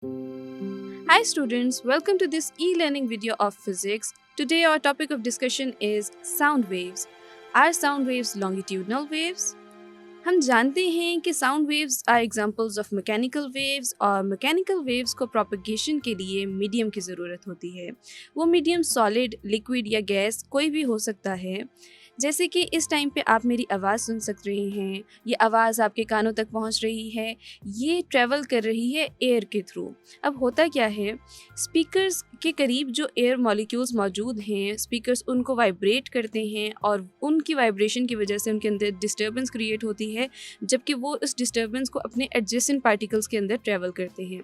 Hi students, welcome to this e-learning video of physics. Today our topic of discussion is sound waves. Are sound waves longitudinal waves? हम जानते हैं कि sound waves are examples of mechanical waves और mechanical waves को propagation के लिए medium की ज़रूरत होती है। वो मीडियम सॉलिड, लिक्विड या गैस कोई भी हो सकता है। जैसे कि इस टाइम पे आप मेरी आवाज़ सुन सक रहे हैं, ये आवाज़ आपके कानों तक पहुंच रही है, ये ट्रैवल कर रही है एयर के थ्रू। अब होता क्या है, स्पीकर्स के करीब जो एयर मॉलिक्यूल्स मौजूद हैं, स्पीकर्स उनको वाइब्रेट करते हैं और उनकी वाइब्रेशन की वजह से उनके अंदर डिस्टर्बेंस क्रिएट होती है, जबकि वो इस डिस्टर्बेंस को अपने एडजेसेंट पार्टिकल्स के अंदर ट्रैवल करते हैं।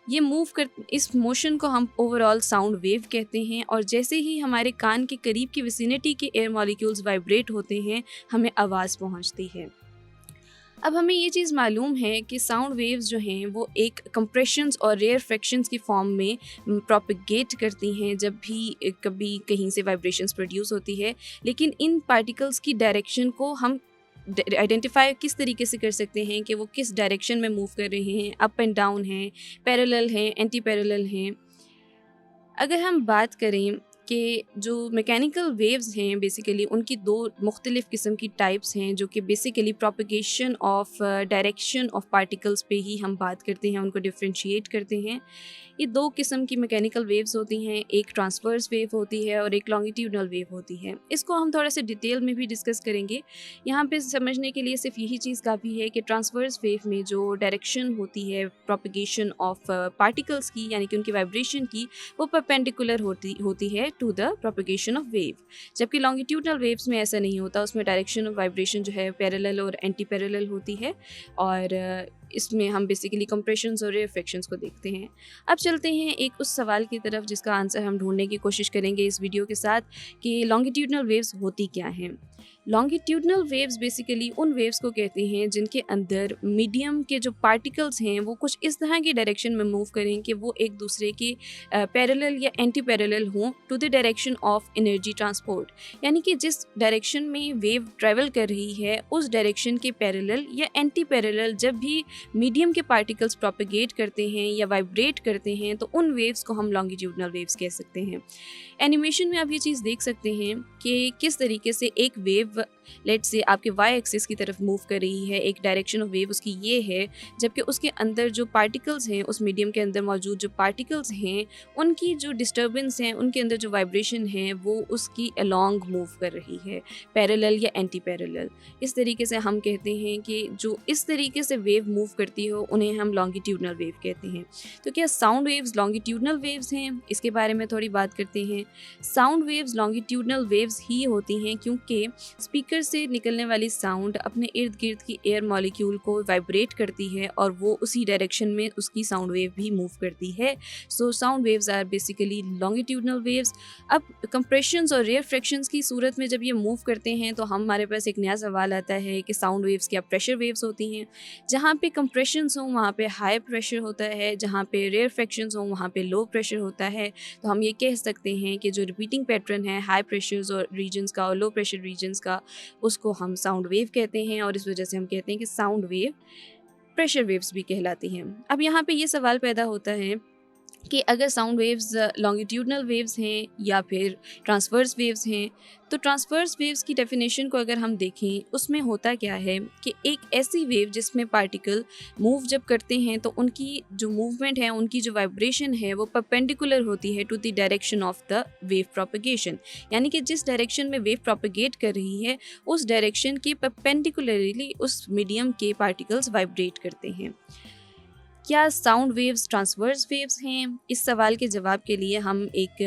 ये इस मोशन को हम ओवरऑल साउंड वेव कहते हैं और जैसे ही हमारे कान के करीब की विसिनिटी के एयर मॉलिक्यूल्स वाइब्रेट होते हैं, हमें आवाज़ पहुंचती है। अब हमें ये चीज़ मालूम है कि साउंड वेव्स जो हैं वो एक कंप्रेशंस और रेयर फ्रैक्शंस की फॉर्म में प्रोपगेट करती हैं जब भी कभी कहीं से वाइब्रेशंस प्रोड्यूस होती है। लेकिन इन पार्टिकल्स की डायरेक्शन को हम आइडेंटिफाई किस तरीके से कर सकते हैं कि वो किस डायरेक्शन में मूव कर रहे हैं, अप एंड डाउन हैं, पैरेलल हैं, एंटी पैरेलल हैं। अगर हम बात करें कि जो मैकेनिकल वेव्स हैं बेसिकली उनकी दो मुख्तलिफ़ किस्म की टाइप्स हैं जो कि basically propagation of direction of particles पे ही हम बात करते हैं, उनको डिफ्रेंशिएट करते हैं। ये दो किस्म की मैकेनिकल वेव्स होती हैं, एक ट्रांसवर्स वेव होती है और एक लॉन्गिट्यूडनल वेव होती है। इसको हम थोड़ा सा डिटेल में भी डिस्कस करेंगे। यहाँ पे समझने के लिए सिर्फ यही चीज़ काफ़ी है कि ट्रांसवर्स वेव में जो डायरेक्शन होती है प्रोपगेशन ऑफ पार्टिकल्स की, यानी कि उनकी वाइब्रेशन की, वो परपेंडिकुलर होती है to the propagation of wave. जबकि लॉन्गिट्यूडनल वेव्स में ऐसा नहीं होता, उसमें डायरेक्शन ऑफ वाइब्रेशन जो है पैरेलल और एंटी पैरेलल होती है और इसमें हम बेसिकली कंप्रेशंस और रेफ्रैक्शंस को देखते हैं। अब चलते हैं एक उस सवाल की तरफ जिसका आंसर हम ढूंढने की कोशिश करेंगे इस वीडियो के साथ कि लॉन्गिट्यूडनल वेव्स होती क्या हैं। लॉन्गिट्यूडनल वेव्स बेसिकली उन वेव्स को कहते हैं जिनके अंदर मीडियम के जो पार्टिकल्स हैं वो कुछ इस तरह की डायरेक्शन में मूव करें कि वो एक दूसरे के पैरेलल या एंटी पैरेलल हों to the direction of energy transport. यानी कि जिस डायरेक्शन में वेव ट्रैवल कर रही है उस डायरेक्शन के पैरेलल या एंटी पैरेलल जब भी मीडियम के पार्टिकल्स प्रोपगेट करते हैं या वाइब्रेट करते हैं तो उन वेव्स को हम लॉन्गिट्यूडनल वेव्स कह सकते हैं। एनिमेशन में आप ये चीज़ देख सकते हैं कि किस तरीके से एक वेव लेट से आपके वाई एक्सिस की तरफ मूव कर रही है, एक डायरेक्शन ऑफ वेव उसकी ये है, जबकि उसके अंदर जो पार्टिकल्स हैं, उस मीडियम के अंदर मौजूद जो पार्टिकल्स हैं, उनकी जो डिस्टर्बेंस हैं, उनके अंदर जो वाइब्रेशन है वो उसकी अलॉन्ग मूव कर रही है, पैरेलल या एंटी पैरेलल। इस तरीके से हम कहते हैं कि जो इस तरीके से वेव मूव करती हो उन्हें हम लॉन्गिट्यूडनल वेव कहते हैं। तो क्या साउंड वेव्स लॉन्गिट्यूडनल वेव्स हैं? इसके बारे में थोड़ी बात करते हैं। साउंड वेव्स लॉन्गिट्यूडनल वेव्स ही होती हैं क्योंकि स्पीकर से निकलने वाली साउंड अपने इर्द गिर्द की एयर मॉलिक्यूल को वाइब्रेट करती है और वो उसी डायरेक्शन में उसकी साउंड वेव भी मूव करती है। So sound waves are basically longitudinal waves. अब कंप्रेशंस और रेयर फ्रैक्शंस की सूरत में जब ये मूव करते हैं तो हमारे पास एक नया सवाल आता है कि साउंड वेव्स क्या प्रेशर वेव्स होती हैं? जहाँ पे कंप्रेशंस हों वहाँ पे हाई प्रेशर होता है, जहाँ पे रेयर फ्रैक्शंस हों वहाँ पे लो प्रेशर होता है। तो हम ये कह सकते हैं कि जो रिपीटिंग पैटर्न है हाई प्रेशर्स और रीजन्स का और लो प्रेशर रीजन्स का, उसको हम साउंड वेव कहते हैं और इस वजह से हम कहते हैं कि साउंड वेव प्रेशर वेव्स भी कहलाती हैं। अब यहाँ पे ये सवाल पैदा होता है कि अगर साउंड वेव्स लॉन्गिट्यूडनल वेव्स हैं या फिर ट्रांसवर्स वेव्स हैं, तो ट्रांसवर्स वेव्स की डेफिनेशन को अगर हम देखें उसमें होता क्या है कि एक ऐसी वेव जिसमें पार्टिकल मूव जब करते हैं तो उनकी जो मूवमेंट है, उनकी जो वाइब्रेशन है वो परपेंडिकुलर होती है to the direction of the wave propagation. यानी कि जिस डायरेक्शन में वेव प्रोपगेट कर रही है उस डायरेक्शन के परपेंडिकुलरली उस मीडियम के पार्टिकल्स वाइब्रेट करते हैं। क्या साउंड वेव्स ट्रांसवर्स वेव्स हैं? इस सवाल के जवाब के लिए हम एक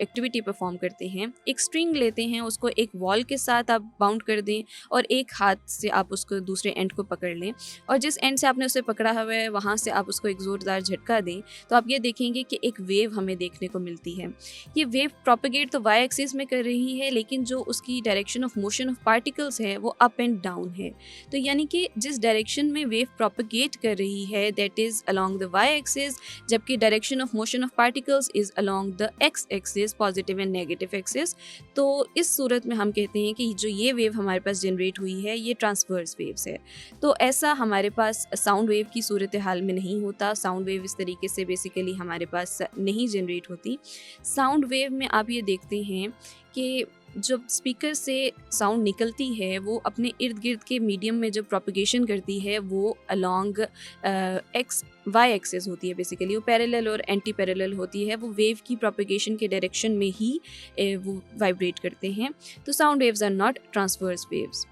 एक्टिविटी परफॉर्म करते हैं। एक स्ट्रिंग लेते हैं, उसको एक वॉल के साथ आप बाउंड कर दें और एक हाथ से आप उसको दूसरे एंड को पकड़ लें और जिस एंड से आपने उसे पकड़ा हुआ है वहाँ से आप उसको एक ज़ोरदार झटका दें तो आप ये देखेंगे कि एक वेव हमें देखने को मिलती है। ये वेव प्रोपगेट तो वाई एक्सिस में कर रही है लेकिन जो उसकी direction of motion of particles है वो अप एंड डाउन है। तो यानी कि जिस डायरेक्शन में वेव प्रोपगेट कर रही है that is is along the y-axis, जबकि direction of motion of particles is along the x-axis, positive and negative axis। तो इस सूरत में हम कहते हैं कि जो ये वेव हमारे पास जनरेट हुई है ये ट्रांसवर्स वेव्स है। तो ऐसा हमारे पास साउंड वेव की सूरत हाल में नहीं होता। साउंड वेव इस तरीके से बेसिकली हमारे पास नहीं जनरेट होती। साउंड वेव में आप ये देखते हैं कि जब स्पीकर से साउंड निकलती है वो अपने इर्द गिर्द के मीडियम में जब प्रोपगेशन करती है वो अलोंग एक्स वाई एक्सेस होती है। बेसिकली वो पैरेलल और एंटी पैरेलल होती है। वो वेव की प्रोपगेशन के डायरेक्शन में ही वो वाइब्रेट करते हैं। तो sound waves are not transverse waves.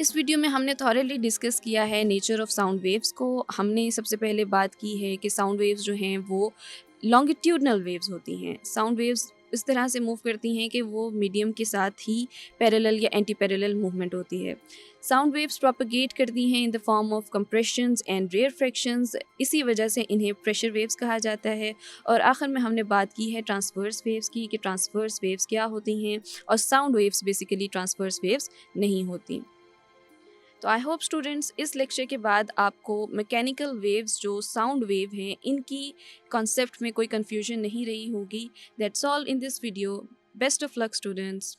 इस वीडियो में हमने थॉरली डिस्कस किया है नेचर ऑफ साउंड वेव्स को। हमने सबसे पहले बात की है कि साउंड वेव्स जो हैं वो लॉन्गिट्यूडनल वेव्स होती हैं। साउंड वेव्स इस तरह से मूव करती हैं कि वो मीडियम के साथ ही पैरेलल या एंटी पैरेलल मूवमेंट होती है। साउंड वेव्स प्रोपगेट करती हैं in the form of compressions and rarefactions, इसी वजह से इन्हें प्रेशर वेव्स कहा जाता है। और आखिर में हमने बात की है ट्रांसवर्स वेव्स की कि ट्रांसवर्स वेव्स क्या होती हैं और sound waves basically transverse waves नहीं होती। तो आई होप स्टूडेंट्स इस लेक्चर के बाद आपको मैकेनिकल वेव्स जो साउंड वेव हैं इनकी कॉन्सेप्ट में कोई कन्फ्यूजन नहीं रही होगी। That's all in this video. Best of luck students.